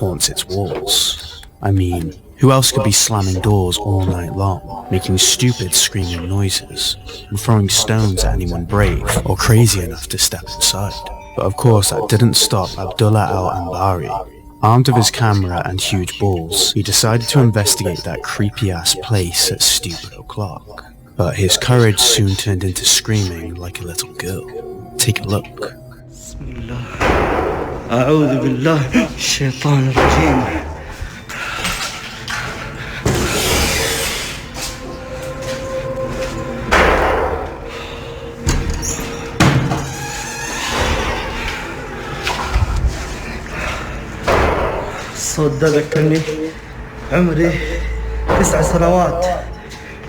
haunts its walls. I mean, who else could be slamming doors all night long, making stupid screaming noises, and throwing stones at anyone brave or crazy enough to step inside? But of course that didn't stop Abdullah al-Anbari. Armed with his camera and huge balls, he decided to investigate that creepy-ass place at stupid o'clock. But his courage soon turned into screaming like a little girl. Take a look. Bismillah. A'udhu billah, shaitan rajim. الصوت ده ذكرني عمري 9 سنوات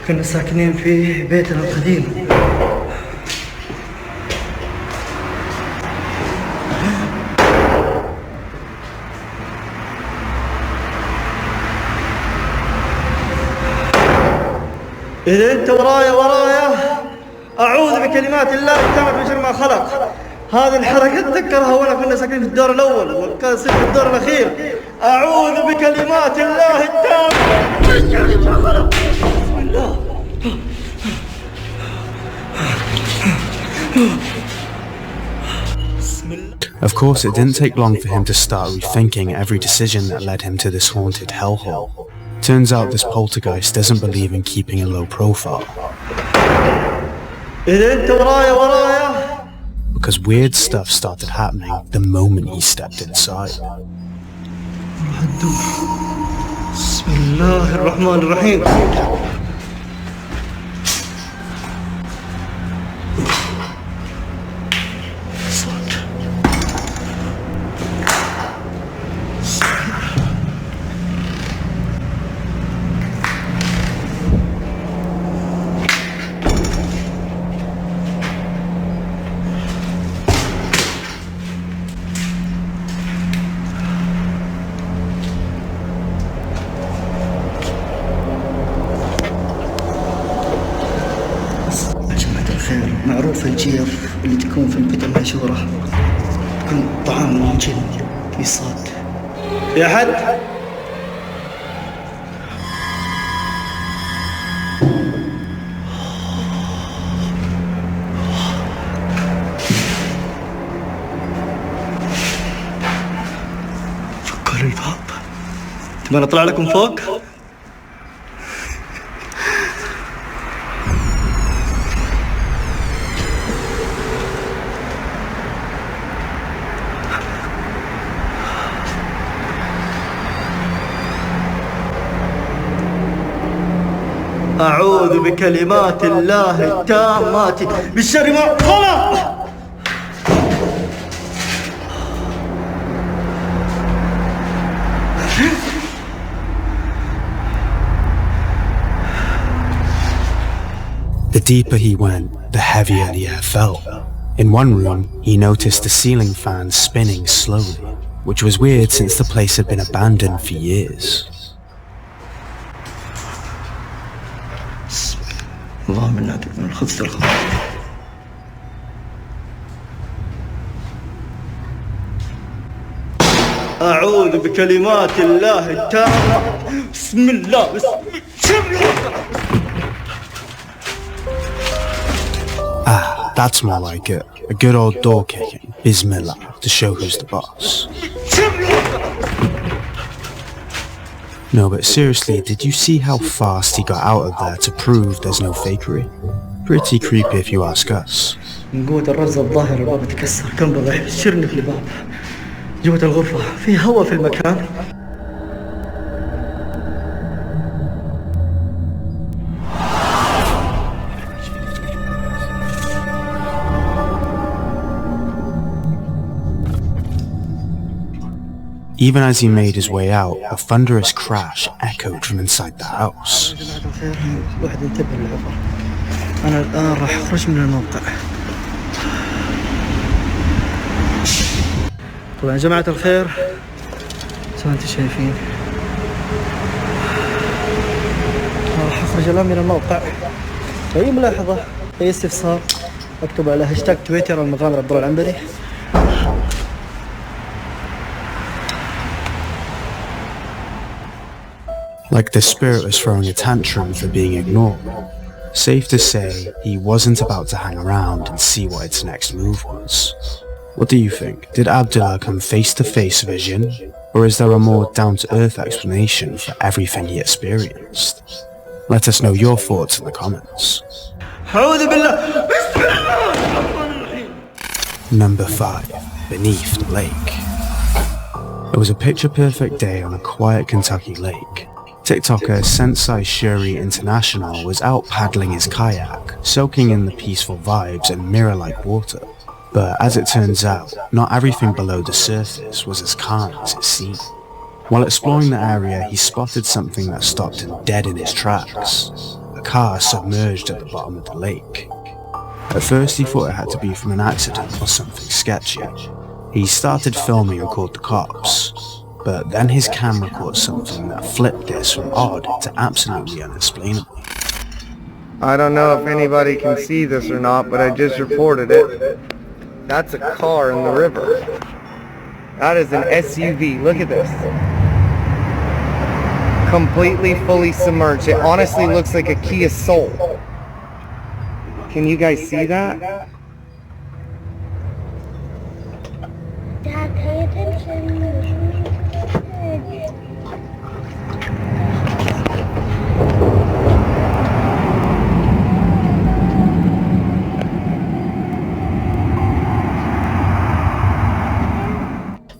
كنا ساكنين في بيتنا القديم. إذا أنت ورايا أعوذ بكلمات الله التامة من شر ما خلق. هذه الحركة أتذكرها وأنا كنا ساكنين في الدور الأول وكان في الدور الأخير. أعوذ بكلمات الله التامة من شر ما خلق. بسم الله. Of course, it didn't take long for him to start rethinking every decision that led him to this haunted hellhole. Turns out this poltergeist doesn't believe in keeping a low profile. إذا أنت ورايا because weird stuff started happening the moment he stepped inside. بسم الله الرحمن الرحيم. معروف الجيف اللي تكون في البيت المحشورة تكون طعام من جلد في صوت. في أحد؟ فكوا الباب. تبغى أطلع لكم فوق؟ أعوذ بكلمات الله التامات من شر ما خلق. The deeper he went, the heavier the air felt. In one room, he noticed the ceiling fan spinning slowly, which was weird since the place had been abandoned for years. اللهم إنا نعوذ من الخبث والخبث. أعوذ بكلمات الله التامة. بسم الله. That's more like it. A good old door kicking. Bismillah, to show who's the boss. No, but seriously, did you see how fast he got out of there to prove there's no fakery? Pretty creepy if you ask us. من قوة الرز الظاهر الباب تكسر. كم بضع بشرني في الباب. جوة الغرفة في هواء في المكان. Even as he made his way out, a thunderous crash echoed from inside the house. أنا الآن راح أخرج من الموقع. طبعا جماعة الخير زي ما انتم شايفين راح أخرج الآن من الموقع. أي ملاحظة أي استفسار اكتب على هاشتاج تويتر المغامرة عبد الله العنبري. like the spirit was throwing a tantrum for being ignored. Safe to say, he wasn't about to hang around and see what its next move was. What do you think? Did Abdullah come face to face with a jinn? Or is there a more down-to-earth explanation for everything he experienced? Let us know your thoughts in the comments. Number 5. Beneath the lake. It was a picture-perfect day on a quiet Kentucky lake. TikToker Sensei Shuri International was out paddling his kayak, soaking in the peaceful vibes and mirror-like water. But as it turns out, not everything below the surface was as calm as it seemed. While exploring the area, he spotted something that stopped him dead in his tracks. A car submerged at the bottom of the lake. At first he thought it had to be from an accident or something sketchy. He started filming and called the cops. But then his camera caught something that flipped this from odd to absolutely unexplainable. I don't know if anybody can see this or not, but I just reported it. That's a car in the river. That is an SUV. Look at this. Completely fully submerged. It honestly looks like a Kia Soul. Can you guys see that? Dad, pay attention.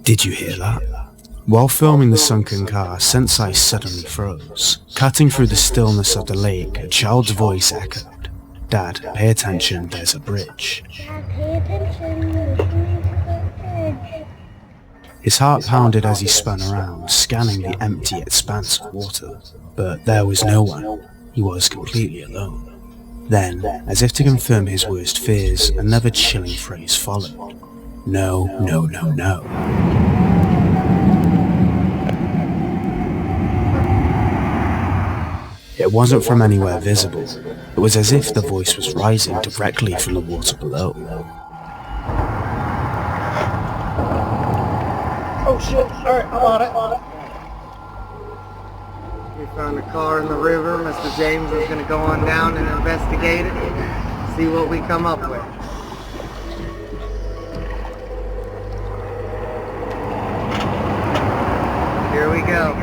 Did you hear that? While filming the sunken car, Sensei suddenly froze. Cutting through the stillness of the lake, a child's voice echoed. Dad, pay attention, there's a bridge. Dad, pay attention. Listening to the bridge. His heart pounded as he spun around, scanning the empty expanse of water. But there was no one. He was completely alone. Then, as if to confirm his worst fears, another chilling phrase followed. No, no, no, no. It wasn't from anywhere visible. It was as if the voice was rising directly from the water below. Oh shit, alright, I'm on it. We found a car in the river. Mr. James is going to go on down and investigate it, see what we come up with. Here we go.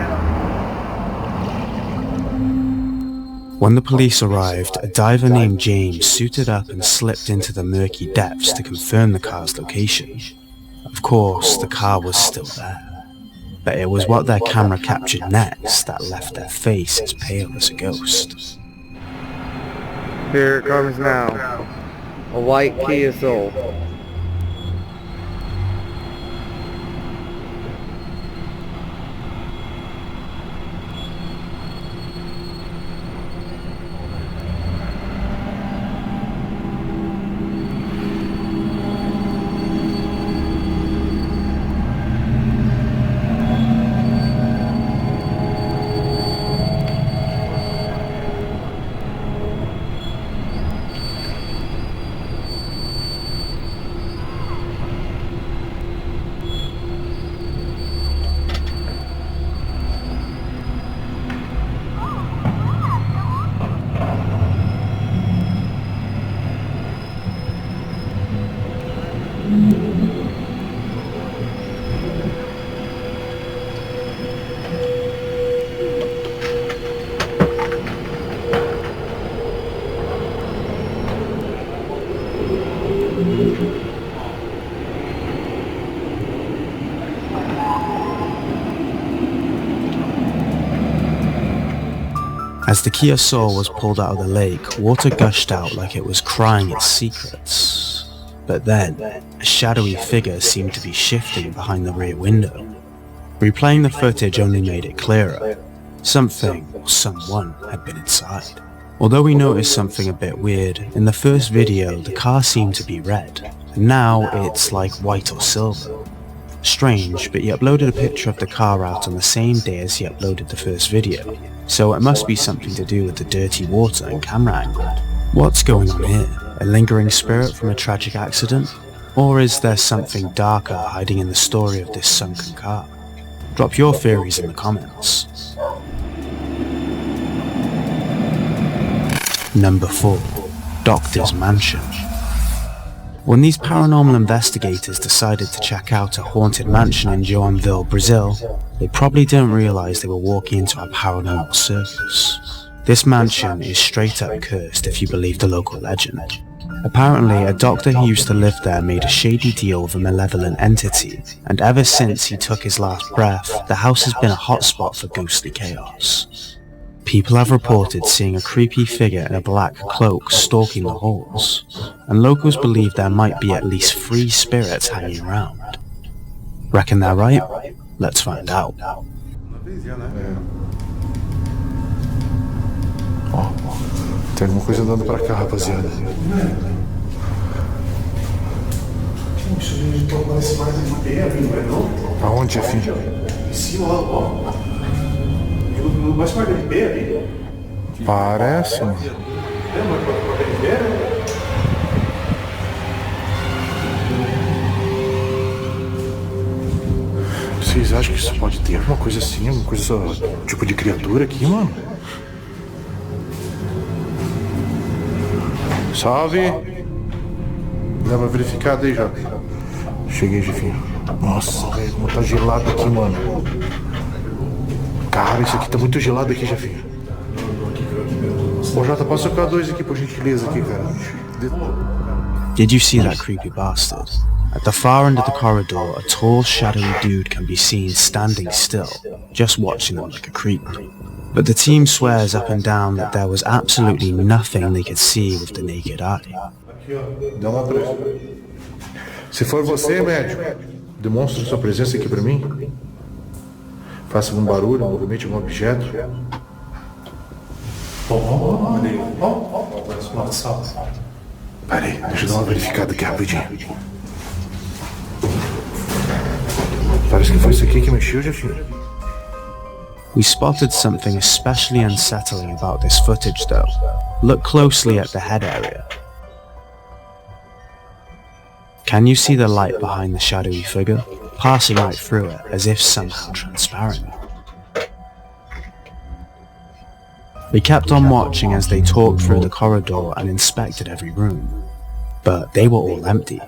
When the police arrived, a diver named James suited up and slipped into the murky depths to confirm the car's location. Of course, the car was still there. But it was what their camera captured next that left their face as pale as a ghost. Here it comes now. A white Kia Soul. As the Kia Soul was pulled out of the lake, water gushed out like it was crying its secrets. But then, a shadowy figure seemed to be shifting behind the rear window. Replaying the footage only made it clearer. Something, or someone, had been inside. Although we noticed something a bit weird, in the first video the car seemed to be red, and now it's like white or silver. Strange, but he uploaded a picture of the car out on the same day as he uploaded the first video, so it must be something to do with the dirty water and camera angle. What's going on here? A lingering spirit from a tragic accident? Or is there something darker hiding in the story of this sunken car? Drop your theories in the comments. Number 4. Doctor's Mansion. When these paranormal investigators decided to check out a haunted mansion in Joinville, Brazil, they probably didn't realize they were walking into a paranormal circus. This mansion is straight up cursed if you believe the local legend. Apparently, a doctor who used to live there made a shady deal with a malevolent entity, and ever since he took his last breath, the house has been a hotspot for ghostly chaos. People have reported seeing a creepy figure in a black cloak stalking the halls, and locals believe there might be at least 3 spirits hanging around. Reckon they're right? Let's find out. Ó, tem alguma coisa andando pra cá, rapaziada. Isso parece mais de pé, não é não? Aonde, filho? Em cima, ó. Mais parte de pé ali? Parece, mano. É, mas parte de pé, né? Vocês acham que isso pode ter alguma coisa assim, alguma coisa, tipo de criatura aqui, mano? Salve! Dá uma verificada aí, Jota. Cheguei, Jefinho. Nossa, velho, como tá gelado aqui, mano. Cara, isso aqui tá muito gelado aqui, Jefinho. Ô, Jota, passa o K2 aqui, por gentileza, aqui, cara. Did you see that creepy bastard? At the far end of the corridor, a tall, shadowy dude can be seen standing still, just watching them like a creep. But the team swears up and down that there was absolutely nothing they could see with the naked eye. Dá uma pressa. Se for você, médico, demonstre sua presença aqui pra mim. Faça algum barulho, movimente algum objeto. Peraí, deixa eu dar uma verificada aqui rapidinho. Parece que foi isso aqui que mexeu, Jefinho. We spotted something especially unsettling about this footage though. Look closely at the head area. Can you see the light behind the shadowy figure, passing right through it as if somehow transparent? We kept on watching as they talked through the corridor and inspected every room, but they were all empty.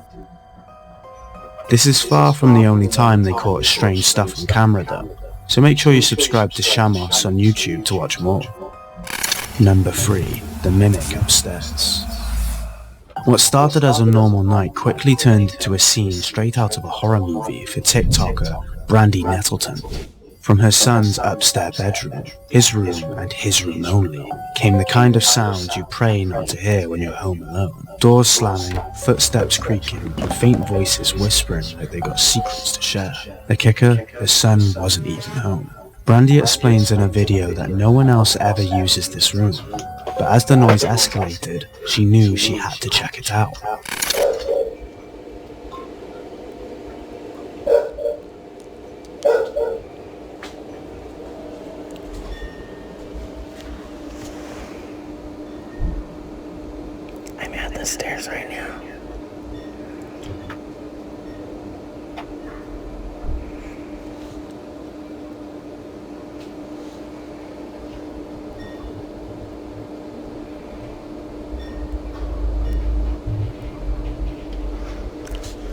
This is far from the only time they caught strange stuff on camera though, so make sure you subscribe to Shamos on YouTube to watch more. Number 3. The Mimic Upstairs. What started as a normal night quickly turned into a scene straight out of a horror movie for TikToker Brandy Nettleton. From her son's upstairs bedroom, his room and his room only, came the kind of sounds you pray not to hear when you're home alone. Doors slamming, footsteps creaking, and faint voices whispering like they got secrets to share. The kicker, her son wasn't even home. Brandy explains in a video that no one else ever uses this room, but as the noise escalated, she knew she had to check it out. I'm at the stairs right now.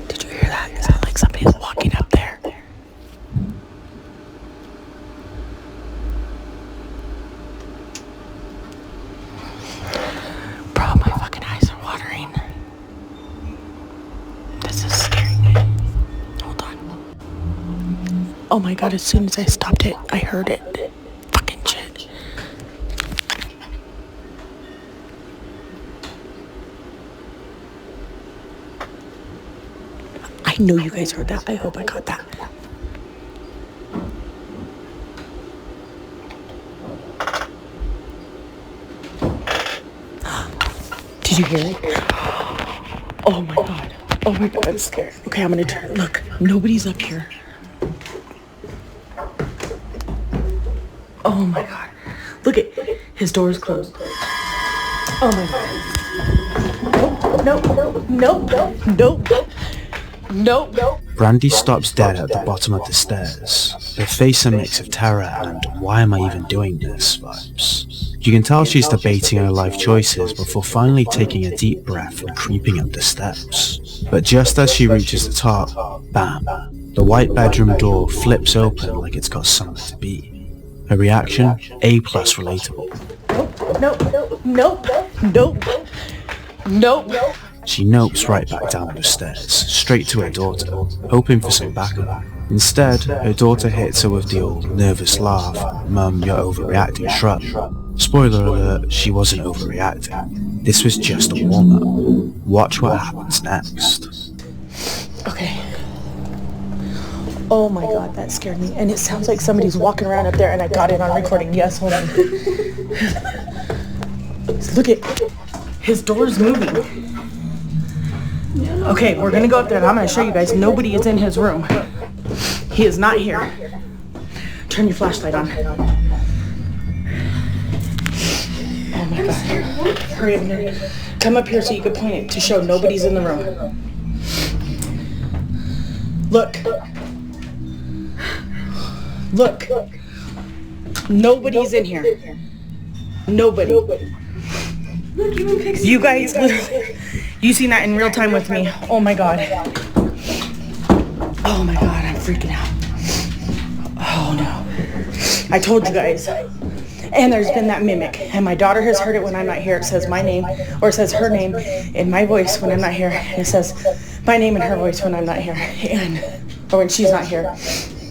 Did you hear that? It sounded like somebody's walking up there. Bro, my fucking eyes are watering. This is scary. Hold on. Oh my god, as soon as I stopped it, I heard it. Fucking shit. I know you guys heard that. I hope I got that. Did you hear it? Oh my god. Oh my god, I'm scared. Okay, I'm gonna turn. Look, nobody's up here. Oh my god. Look at his door is closed. Oh my god. Nope, nope, nope, nope, nope, nope. Brandy stops dead at the bottom of the stairs, her face a mix of terror and "why am I even doing this" vibes. You can tell she's debating her life choices before finally taking a deep breath and creeping up the steps. But just as she reaches the top, bam, the white bedroom door flips open like it's got somewhere to be. Her reaction, A+ relatable. Nope. She nopes right back down the stairs, straight to her daughter, hoping for some backup. Instead, her daughter hits her with the old nervous laugh, "Mum, you're overreacting" shrug. Spoiler alert, she wasn't overreacting. This was just a warm-up. Watch what happens next. Okay. Oh my god, that scared me. And it sounds like somebody's walking around up there, and I got it on recording. Yes, hold on. Look at his door's moving. Okay, we're gonna go up there and I'm gonna show you guys nobody is in his room. He is not here. Turn your flashlight on. Oh my god. Hurry up, Mary. Come up here so you can point it to show nobody's in the room. Look. Nobody's in here. Nobody. You guys, you seen that in real time with me. Oh my god. Oh my god, I'm freaking out. Oh no. I told you guys. And there's been that mimic. And my daughter has heard it when I'm not here. It says my name, or it says her name in my voice when I'm not here. And it says my name in her voice when I'm not here. Or when she's not here.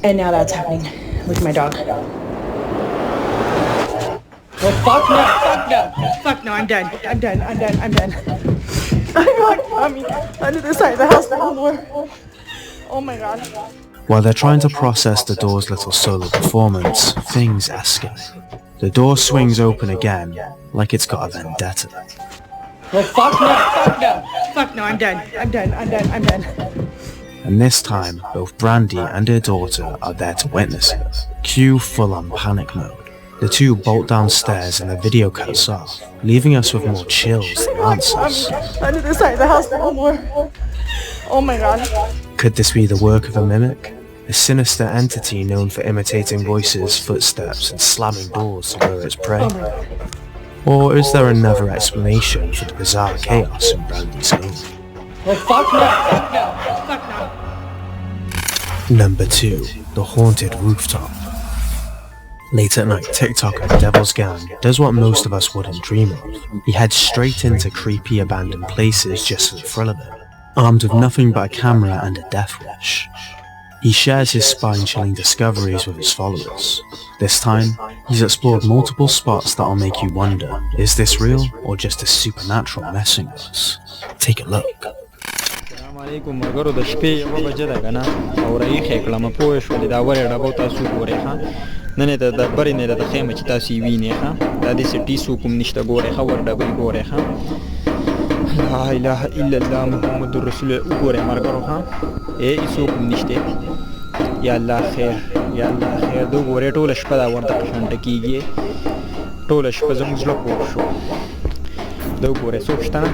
And now that's happening. Look at my dog. Well, fuck no, I'm done. I'm done. I'm like coming under the side of the house no more. Oh my god. While they're trying to process the door's little solo performance, things escalate. The door swings open again, like it's got a vendetta. Well, fuck no, I'm done. And this time, both Brandy and her daughter are there to witness it. Cue full-on panic mode. The two bolt downstairs and the video cuts off, leaving us with more chills than answers. Under the side of the house no more. Oh my god. Could this be the work of a mimic? A sinister entity known for imitating voices, footsteps, and slamming doors to lure its prey? Or is there another explanation for the bizarre chaos in Brandy's home? Well, fuck no. Number 2. The Haunted Rooftop. Late at night, TikToker Devil's Gang does what most of us wouldn't dream of. He heads straight into creepy abandoned places just for the thrill of it, armed with nothing but a camera and a death wish. He shares his spine-chilling discoveries with his followers. This time, he's explored multiple spots that'll make you wonder, is this real or just a supernatural messing with us? Take a look. علیکم مرګرو د شپې یو بجه ده کنه او رايخې کړم پوه شو دا ورې ډبو تاسو ګورئ ها نن ته د برې نه د خیمه چې تاسو وینئ ها دا د سټي سو کوم نشته ګورئ ها ور ډبې ګورئ ها لا اله الا الله محمد رسول الله ګورئ مرګرو ها ایسو کوم نشته یا الله خیر دو ګورئ ټول شپه دا ورته شانټ کیږي ټول شپه زموږ له پوه شو دو ګورئ څوک شته نه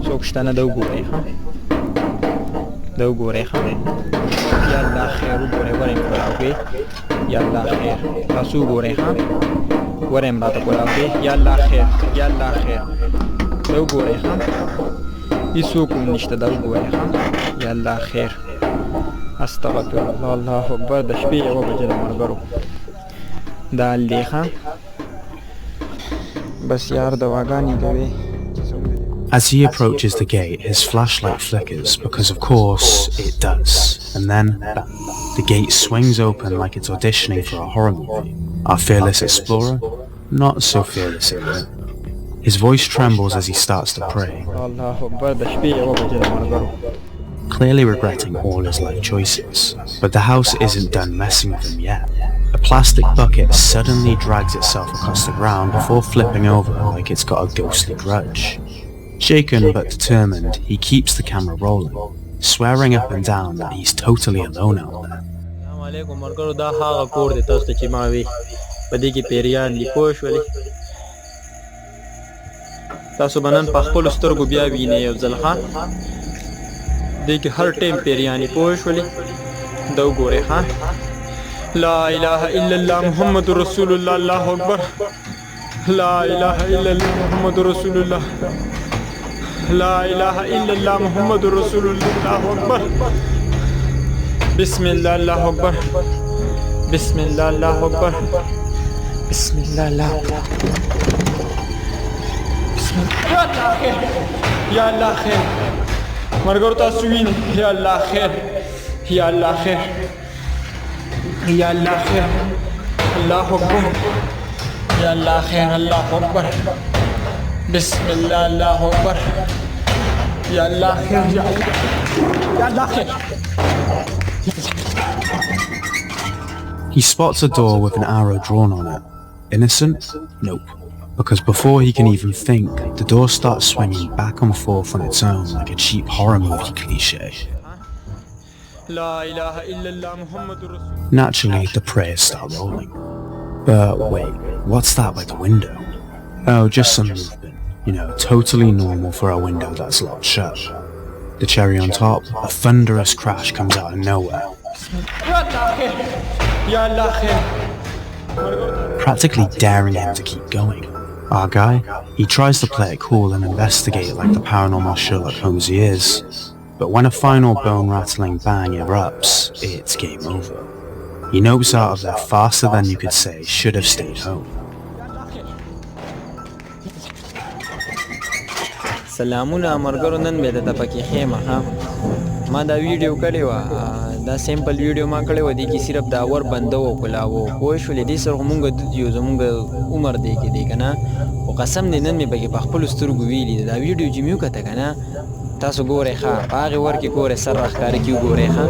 څوکشتانه دا وګورئ ها دا وګورئ ها یا الله خیر وګورئ ورم کولاوي یا الله خیر تاسو وګورئ ها ورم راته کولاوي یا الله خیر دا وګورئ ها هیڅ کوم نشته دا وګورئ ها یا الله خیر استغفر الله الله اکبر د شپې یو بجې مرګرو دا لیکه بس یار دواګانی کوي As he approaches the gate, his flashlight flickers because of course it does, and then, bam, the gate swings open like it's auditioning for a horror movie. Our fearless explorer? Not so fearless anymore. His voice trembles as he starts to pray, clearly regretting all his life choices. But the house isn't done messing with him yet. A plastic bucket suddenly drags itself across the ground before flipping over like it's got a ghostly grudge. Shaken but determined, he keeps the camera rolling, swearing up and down that he's totally alone out there. دې کې هر ټیم پیریانې پوه شولې دا وګورئ ها لا اله الا الله محمد رسول الله الله اکبر لا اله الا الله محمد رسول الله لا اله الا الله محمد رسول الله الله اکبر بسم الله الله اکبر بسم الله الله اکبر بسم الله الله اکبر بسم الله یا الله خیر یا الله خیر مرګور تاسو وینئ یا الله خیر یا الله خیر یا الله خیر الله اکبر یا الله خیر الله اکبر بسم الله الله اکبر یا الله خیر یا الله خیر. He spots a door with an arrow drawn on it. Innocent? Nope. Because before he can even think, the door starts swinging back and forth on its own like a cheap horror movie cliche. Naturally, the prayers start rolling. But wait, what's that by the window? Oh, just some movement. You know, totally normal for a window that's locked shut. The cherry on top, a thunderous crash comes out of nowhere. Practically daring him to keep going. Our guy, he tries to play it cool and investigate like the paranormal Sherlock Holmes he is. But when a final bone-rattling bang erupts, it's game over. He nopes out of there faster than you could say should have stayed home. سلامونه مرګرو نن مې د پکې خیمه ها ما دا ویډیو کړی و دا سیمپل ویډیو ما کړی و دې کې صرف دا ور بنده و کلاو پوه شولې دې سره مونږ د یو زمونږ عمر دی کې دی کنه او قسم دې نن مې پکې په خپل سترګو ویلي دا ویډیو چې مې وکړه کنه تاسو ګورئ ښه هغې ور کې ګورئ سر راښکاره کې وګورئ ښه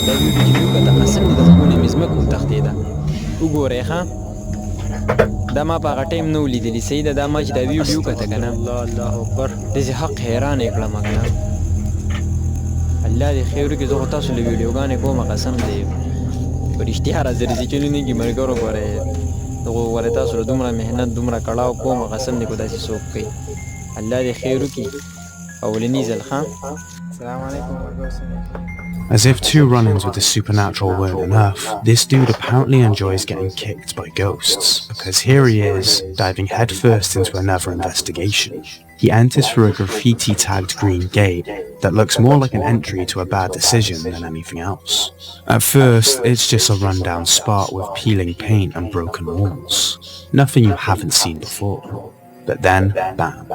دا ویډیو چې مې وکړه قسم دې د خپلې مې ځمکه وتښتېده وګورئ ښه دا ما په هغه ټایم نه و لیدلي صحیح ده دا ما چې دا ویډیو وکړه که نه الله اکبر داسې حق حیران یې کړم که نه الله دې خیر وکړي زه خو تاسو له ویډیوګانې کوم قسم دی په رښتیا راځرځي چې نه کي ملګرو ګورئ ګورئ تاسو له دومره محنت دومره کړاو کوم قسم دی کو داسې څوک کوي الله دې خیر وکړي اولني ځل ښه السلام علیکم. As if two run-ins with the supernatural weren't enough, this dude apparently enjoys getting kicked by ghosts, because here he is, diving headfirst into another investigation. He enters through a graffiti-tagged green gate that looks more like an entry to a bad decision than anything else. At first, it's just a rundown spot with peeling paint and broken walls. Nothing you haven't seen before. But then, bam.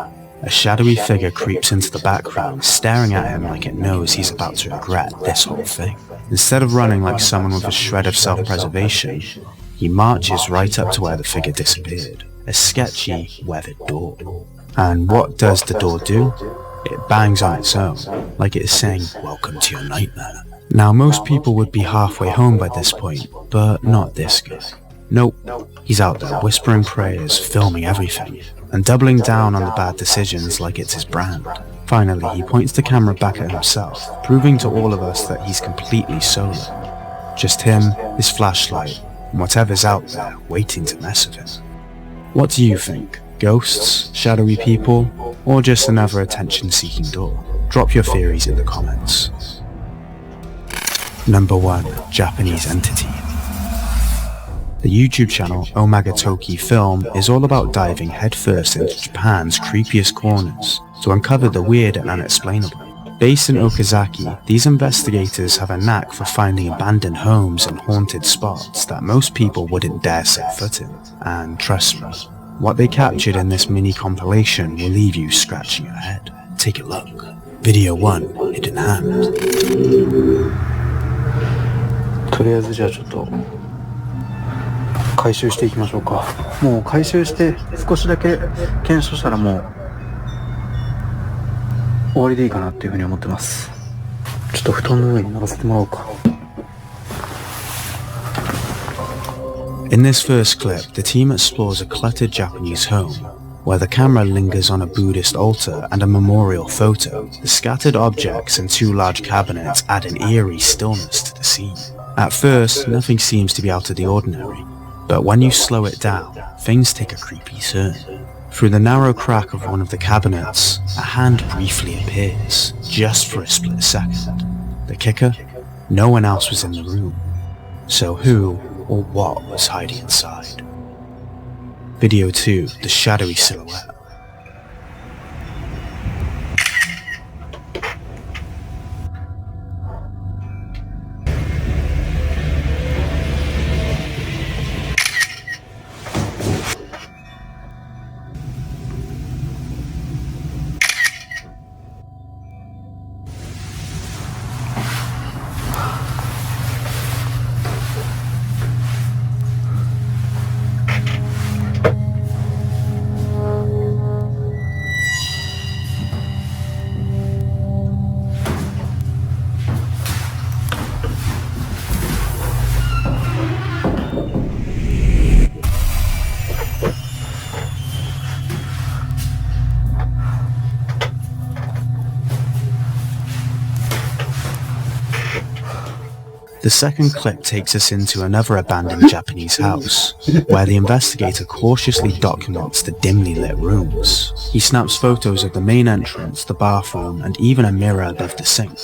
A shadowy figure creeps into the background, staring at him like it knows he's about to regret this whole thing. Instead of running like someone with a shred of self-preservation, he marches right up to where the figure disappeared. A sketchy, weathered door. And what does the door do? It bangs on its own, like it is saying, "Welcome to your nightmare." Now most people would be halfway home by this point, but not this guy. Nope, he's out there whispering prayers, filming everything, and doubling down on the bad decisions like it's his brand. Finally, he points the camera back at himself, proving to all of us that he's completely solo. Just him, his flashlight, and whatever's out there waiting to mess with him. What do you think? Ghosts, shadowy people, or just another attention-seeking door? Drop your theories in the comments. Number 1. Japanese entity. The YouTube channel Omagatoki Film is all about diving headfirst into Japan's creepiest corners to uncover the weird and unexplainable. Based in Okazaki, these investigators have a knack for finding abandoned homes and haunted spots that most people wouldn't dare set foot in. And trust me, what they captured in this mini compilation will leave you scratching your head. Take a look. Video 1, Hidden Hand. とりあえずじゃあちょっと回収していきましょうか。もう回収して少しだけ検証したらもう終わりでいいかなっていうふうに思ってます。ちょっと布団の上に乗らせてもらおうか。 In this first clip, the team explores a cluttered Japanese home, where the camera lingers on a Buddhist altar and a memorial photo. The scattered objects and two large cabinets add an eerie stillness to the scene. At first, nothing seems to be out of the ordinary, but when you slow it down, things take a creepy turn. Through the narrow crack of one of the cabinets, a hand briefly appears, just for a split second. The kicker? No one else was in the room. So who or what was hiding inside? Video 2, the shadowy silhouette. The second clip takes us into another abandoned Japanese house, where the investigator cautiously documents the dimly lit rooms. He snaps photos of the main entrance, the bathroom, and even a mirror above the sink.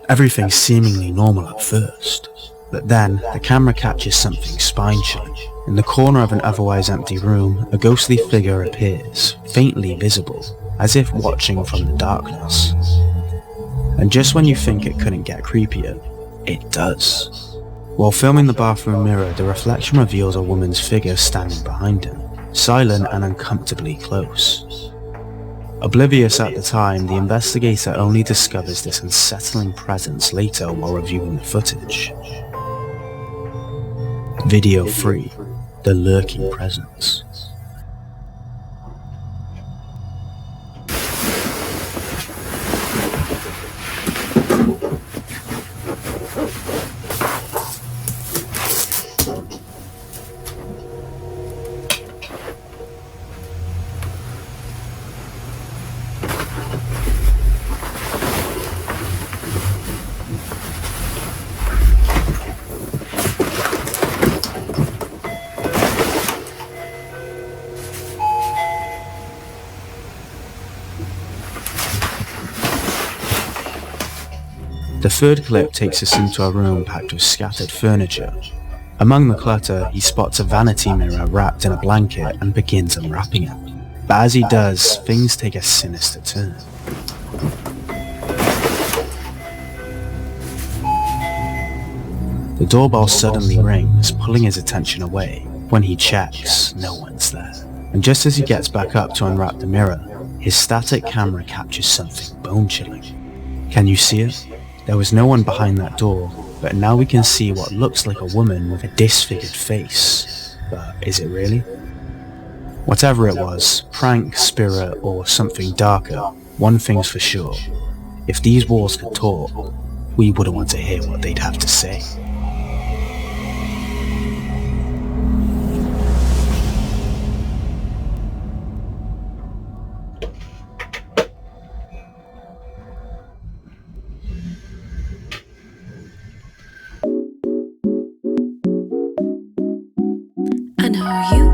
Everything seemingly normal at first, but then the camera catches something spine-chilling. In the corner of an otherwise empty room, a ghostly figure appears, faintly visible, as if watching from the darkness. And just when you think it couldn't get creepier, it does. While filming the bathroom mirror, the reflection reveals a woman's figure standing behind him, silent and uncomfortably close. Oblivious at the time, the investigator only discovers this unsettling presence later while reviewing the footage. Video 3, the lurking presence. The third clip takes us into a room packed with scattered furniture. Among the clutter, he spots a vanity mirror wrapped in a blanket and begins unwrapping it. But as he does, things take a sinister turn. The doorbell suddenly rings, pulling his attention away. When he checks, no one's there. And just as he gets back up to unwrap the mirror, his static camera captures something bone-chilling. Can you see it? There was no one behind that door, but now we can see what looks like a woman with a disfigured face. But is it really? Whatever it was, prank, spirit, or something darker, one thing's for sure. If these walls could talk, we wouldn't want to hear what they'd have to say. I know you